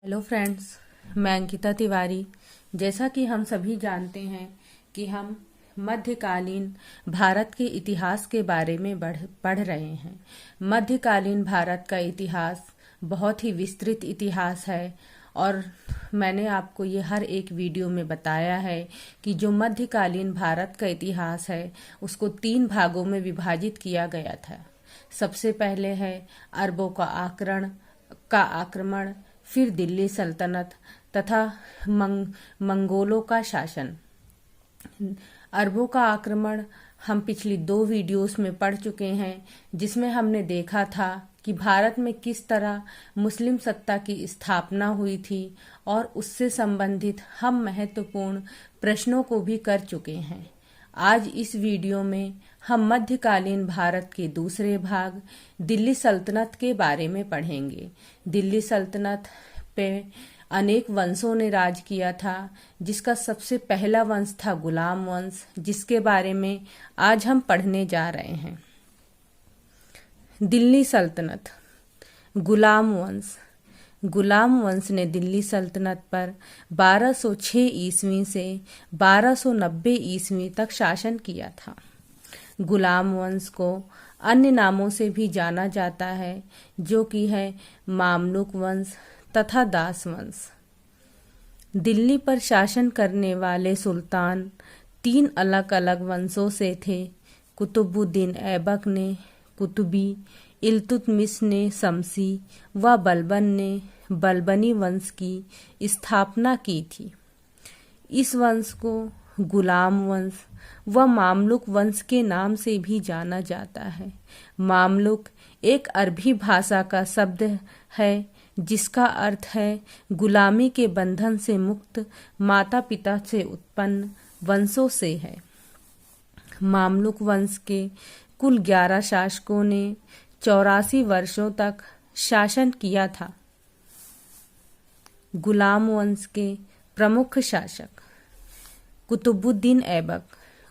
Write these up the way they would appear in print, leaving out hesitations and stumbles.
Hello friends, मैं अंकिता तिवारी। जैसा कि हम सभी जानते हैं कि हम मध्यकालीन भारत के इतिहास के बारे में पढ़ रहे हैं। मध्यकालीन भारत का इतिहास बहुत ही विस्तृत इतिहास है और मैंने आपको ये हर एक वीडियो में बताया है कि जो मध्यकालीन भारत का इतिहास है उसको 3 भागों में विभाजित किया गया था। सबसे पहले है अरबों का आक्रमण, फिर दिल्ली सल्तनत तथा मंगोलों का शासन। अरबों का आक्रमण हम पिछली 2 वीडियोस में पढ़ चुके हैं, जिसमें हमने देखा था कि भारत में किस तरह मुस्लिम सत्ता की स्थापना हुई थी और उससे संबंधित हम महत्वपूर्ण प्रश्नों को भी कर चुके हैं। आज इस वीडियो में हम मध्यकालीन भारत के दूसरे भाग दिल्ली सल्तनत के बारे में पढ़ेंगे। दिल्ली सल्तनत पे अनेक वंशों ने राज किया था, जिसका सबसे पहला वंश था गुलाम वंश, जिसके बारे में आज हम पढ़ने जा रहे हैं। दिल्ली सल्तनत। गुलाम वंश ने दिल्ली सल्तनत पर 1206 ईस्वी से 1290 ईस्वी तक शासन किया था। गुलाम वंश को अन्य नामों से भी जाना जाता है, जो कि है मामलुक वंश तथा दास वंश। दिल्ली पर शासन करने वाले सुल्तान 3 अलग अलग वंशों से थे। कुतुबुद्दीन ऐबक ने कुतुबी, इल्तुतमिश ने शमसी व बलबन ने बलबनी वंश की स्थापना की थी। इस वंश को गुलाम वंश व मामलुक वंश के नाम से भी जाना जाता है। मामलुक एक अरबी भाषा का शब्द है, जिसका अर्थ है गुलामी के बंधन से मुक्त माता पिता से उत्पन्न वंशों से है। मामलुक वंश के कुल 11 शासकों ने 84 वर्षों तक शासन किया था। गुलाम वंश के प्रमुख शासक कुतुबुद्दीन ऐबक।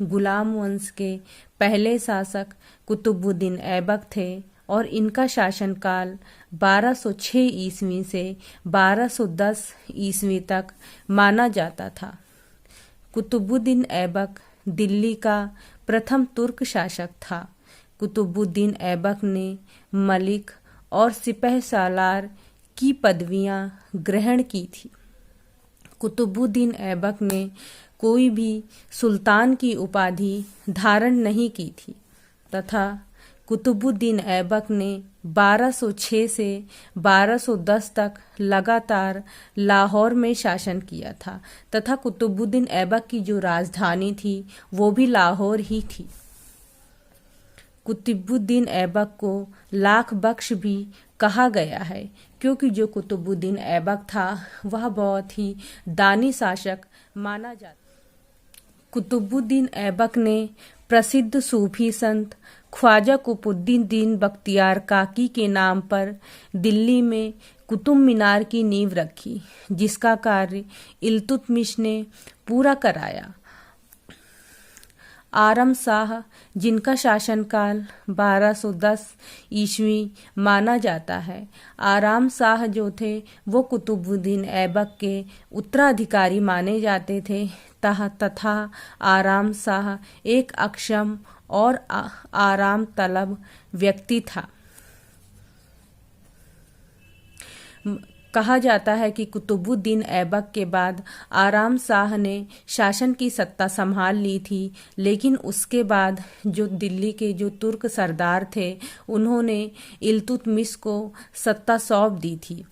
गुलाम वंश के पहले शासक कुतुबुद्दीन ऐबक थे और इनका शासनकाल 1206 ईस्वी से 1210 ईस्वी तक माना जाता था। कुतुबुद्दीन ऐबक दिल्ली का प्रथम तुर्क शासक था। कुतुबुद्दीन ऐबक ने मलिक और सिपहसालार की पदवियां ग्रहण की थी। कुतुबुद्दीन ऐबक ने कोई भी सुल्तान की उपाधि धारण नहीं की थी तथा कुतुबुद्दीन ऐबक ने 1206 से 1210 तक लगातार लाहौर में शासन किया था तथा कुतुबुद्दीन ऐबक की जो राजधानी थी वो भी लाहौर ही थी। कुतुबुद्दीन ऐबक को लाख बख्श भी कहा गया है, क्योंकि जो कुतुबुद्दीन ऐबक था वह बहुत ही दानी शासक माना जाता। कुतुबुद्दीन ऐबक ने प्रसिद्ध सूफी संत ख्वाजा कुतुबुद्दीन बख्तियार काकी के नाम पर दिल्ली में कुतुब मीनार की नींव रखी, जिसका कार्य इल्तुतमिश ने पूरा कराया। आरम शाह, जिनका शासनकाल 1210 ईस्वी माना जाता है। आराम शाह जो थे वो कुतुबुद्दीन ऐबक के उत्तराधिकारी माने जाते थे तथा आराम शाह एक अक्षम और आराम तलब व्यक्ति था। कहा जाता है कि कुतुबुद्दीन ऐबक के बाद आराम शाह ने शासन की सत्ता संभाल ली थी, लेकिन उसके बाद जो दिल्ली के जो तुर्क सरदार थे उन्होंने इल्तुतमिश को सत्ता सौंप दी थी।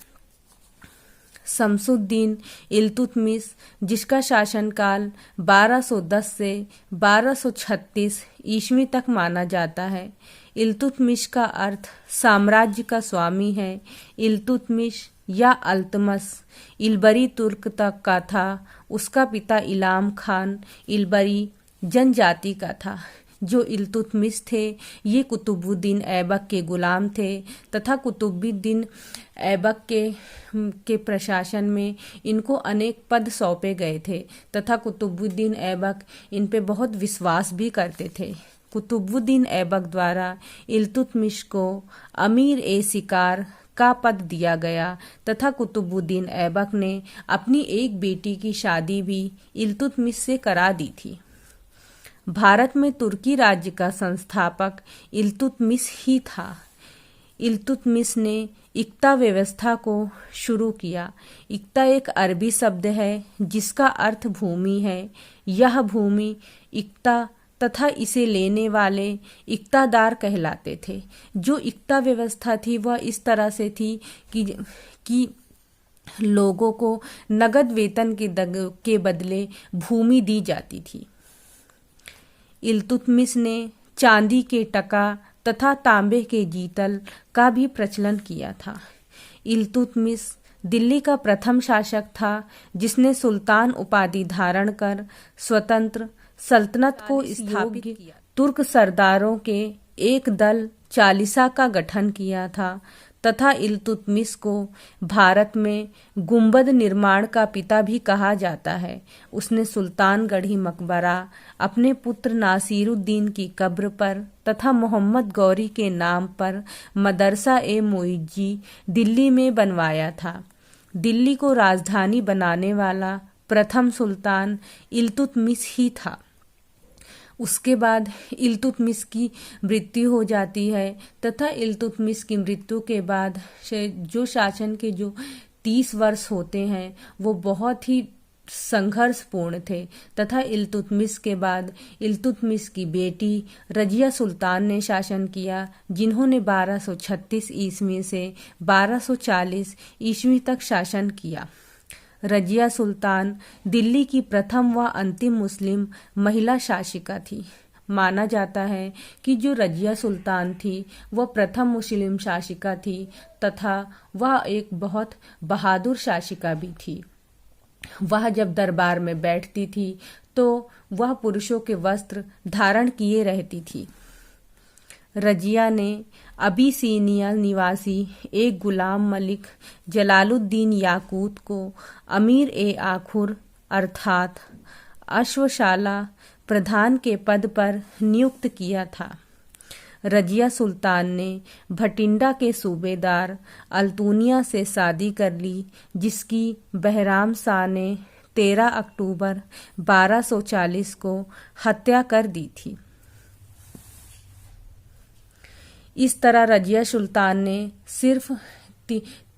शमसुद्दीन इल्तुतमिश, जिसका शासनकाल 1210 से 1236 ईस्वी तक माना जाता है। इल्तुतमिश का अर्थ साम्राज्य का स्वामी है। इल्तुतमिश या अल्तमस इलबरी तुर्क तक का था। उसका पिता इलाम खान इलबरी जनजाति का था। जो इल्तुतमिश थे ये कुतुबुद्दीन ऐबक के गुलाम थे तथा कुतुबुद्दीन ऐबक के प्रशासन में इनको अनेक पद सौंपे गए थे तथा कुतुबुद्दीन ऐबक इन पे बहुत विश्वास भी करते थे। कुतुबुद्दीन ऐबक द्वारा इल्तुतमिश को अमीर ए शिकार का पद दिया गया तथा कुतुबुद्दीन ऐबक ने अपनी एक बेटी की शादी भी इल्तुतमिश से करा दी थी। भारत में तुर्की राज्य का संस्थापक इल्तुतमिश ही था। इल्तुतमिश ने इक्ता व्यवस्था को शुरू किया। इक्ता एक अरबी शब्द है जिसका अर्थ भूमि है। यह भूमि इक्ता तथा इसे लेने वाले इक्तादार कहलाते थे। जो इक्ता व्यवस्था थी वह इस तरह से थी कि लोगों को नगद वेतन के बदले भूमि दी जाती थी। इल्तुतमिश ने चांदी के टका तथा तांबे के जीतल का भी प्रचलन किया था। इल्तुतमिश दिल्ली का प्रथम शासक था जिसने सुल्तान उपाधि धारण कर स्वतंत्र सल्तनत को स्थापित किया। तुर्क सरदारों के एक दल चालीसा का गठन किया था तथा इल्तुतमिश को भारत में गुंबद निर्माण का पिता भी कहा जाता है। उसने सुल्तानगढ़ी मकबरा अपने पुत्र नासिरुद्दीन की कब्र पर तथा मोहम्मद गौरी के नाम पर मदरसा ए मोइजी दिल्ली में बनवाया था। दिल्ली को राजधानी बनाने वाला प्रथम सुल्तान इल्तुतमिश ही था। उसके बाद इल्तुतमिश की मृत्यु हो जाती है तथा इल्तुतमिश की मृत्यु के बाद जो शासन के जो 30 वर्ष होते हैं वो बहुत ही संघर्षपूर्ण थे तथा इल्तुतमिश के बाद इल्तुतमिश की बेटी रजिया सुल्तान ने शासन किया, जिन्होंने 1236 ईस्वी से 1240 ईस्वी तक शासन किया। रजिया सुल्तान दिल्ली की प्रथम व अंतिम मुस्लिम महिला शासिका थी। माना जाता है कि जो रजिया सुल्तान थी वह प्रथम मुस्लिम शासिका थी तथा वह एक बहुत बहादुर शासिका भी थी। वह जब दरबार में बैठती थी तो वह पुरुषों के वस्त्र धारण किए रहती थी। रजिया ने अबिसिनिया निवासी एक गुलाम मलिक जलालुद्दीन याकूत को अमीर ए आखुर अर्थात अश्वशाला प्रधान के पद पर नियुक्त किया था। रजिया सुल्तान ने भटिंडा के सूबेदार अल्तुनिया से शादी कर ली, जिसकी बहराम शाह ने 13 अक्टूबर 1240 को हत्या कर दी थी। इस तरह रजिया सुल्तान ने सिर्फ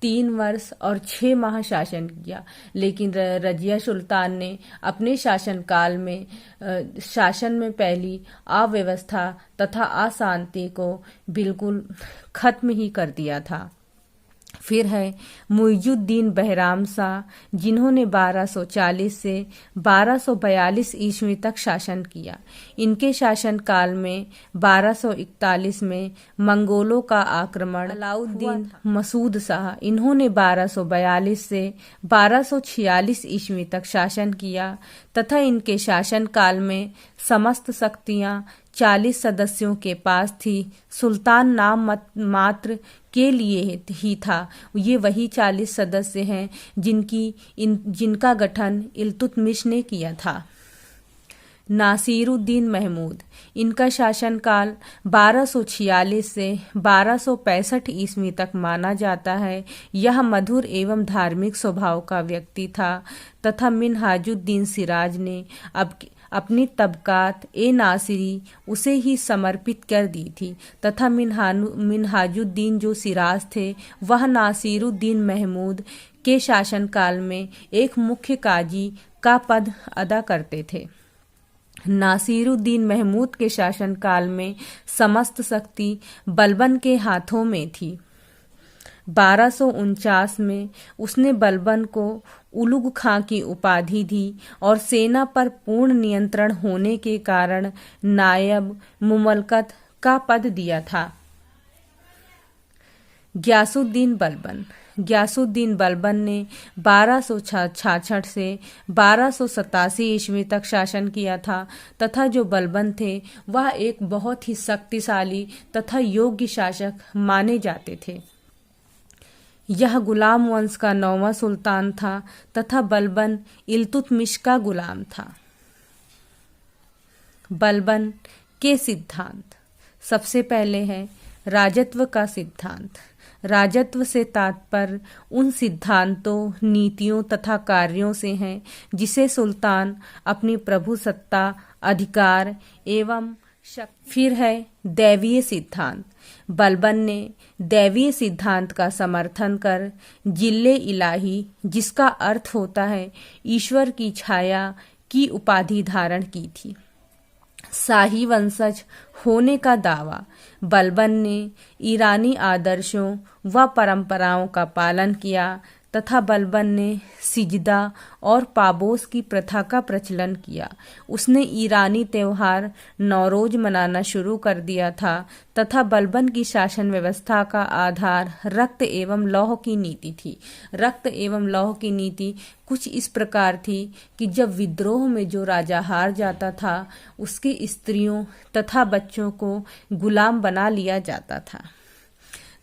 3 वर्ष और 6 माह शासन किया, लेकिन रजिया सुल्तान ने अपने शासनकाल में शासन में पहली अव्यवस्था तथा अशांति को बिल्कुल खत्म ही कर दिया था। फिर है मुइजुद्दीन बहराम शाह, जिन्होंने 1240 से 1242 ईस्वी तक शासन किया। इनके शासनकाल में 1241 में मंगोलों का आक्रमण अलाउद्दीन मसूद शाह, इन्होंने 1242 से 1246 ईस्वी तक शासन किया तथा इनके शासनकाल में समस्त शक्तियां 40 सदस्यों के पास थी। सुल्तान नाम मात्र के लिए ही था। ये वही 40 सदस्य हैं जिनका गठन इल्तुतमिश ने किया था। नासिरुद्दीन महमूद, इनका शासनकाल 1246 से 1265 ईस्वी तक माना जाता है। यह मधुर एवं धार्मिक स्वभाव का व्यक्ति था तथा मिनहाजुद्दीन सिराज ने अपनी तबकात ए नासिरी उसे ही समर्पित कर दी थी तथा मिनहाजुद्दीन जो सिराज थे वह नासिरुद्दीन महमूद के शासनकाल में एक मुख्य काजी का पद अदा करते थे। नासिरुद्दीन महमूद के शासनकाल में समस्त शक्ति बलबन के हाथों में थी। 1249 में उसने बलबन को उलुग खां की उपाधि दी और सेना पर पूर्ण नियंत्रण होने के कारण नायब मुमलकत का पद दिया था। ग्यासुद्दीन बलबन ने 1266 से 1287 ईस्वी तक शासन किया था तथा जो बलबन थे वह एक बहुत ही शक्तिशाली तथा योग्य शासक माने जाते थे। यह गुलाम वंश का 9वां सुल्तान था तथा बलबन इल्तुतमिश का गुलाम था। बलबन के सिद्धांत। सबसे पहले है राजत्व का सिद्धांत। राजत्व से तात्पर्य उन सिद्धांतों, नीतियों तथा कार्यों से है जिसे सुल्तान अपनी प्रभुसत्ता, अधिकार एवं फिर है दैवीय सिद्धांत। बलबन ने दैवीय सिद्धांत का समर्थन कर जिल्ले इलाही, जिसका अर्थ होता है ईश्वर की छाया, की उपाधि धारण की थी। शाही वंशज होने का दावा। बलबन ने ईरानी आदर्शों व परंपराओं का पालन किया तथा बलबन ने सिजदा और पाबोस की प्रथा का प्रचलन किया। उसने ईरानी त्योहार नौरोज मनाना शुरू कर दिया था तथा बलबन की शासन व्यवस्था का आधार रक्त एवं लौह की नीति थी। रक्त एवं लौह की नीति कुछ इस प्रकार थी कि जब विद्रोह में जो राजा हार जाता था उसके स्त्रियों तथा बच्चों को गुलाम बना लिया जाता था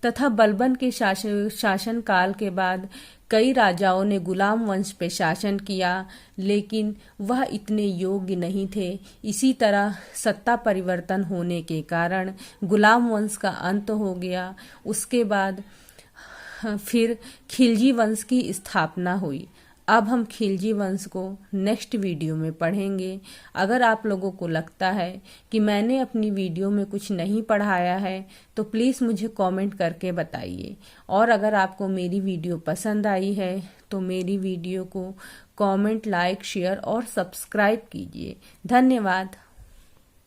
तथा बलबन के शासन काल के बाद कई राजाओं ने गुलाम वंश पे शासन किया, लेकिन वह इतने योग्य नहीं थे। इसी तरह सत्ता परिवर्तन होने के कारण गुलाम वंश का अंत हो गया। उसके बाद फिर खिलजी वंश की स्थापना हुई। अब हम खिलजी वंश को नेक्स्ट वीडियो में पढ़ेंगे। अगर आप लोगों को लगता है कि मैंने अपनी वीडियो में कुछ नहीं पढ़ाया है तो प्लीज़ मुझे कमेंट करके बताइए। और अगर आपको मेरी वीडियो पसंद आई है तो मेरी वीडियो को कमेंट, लाइक, शेयर और सब्सक्राइब कीजिए। धन्यवाद।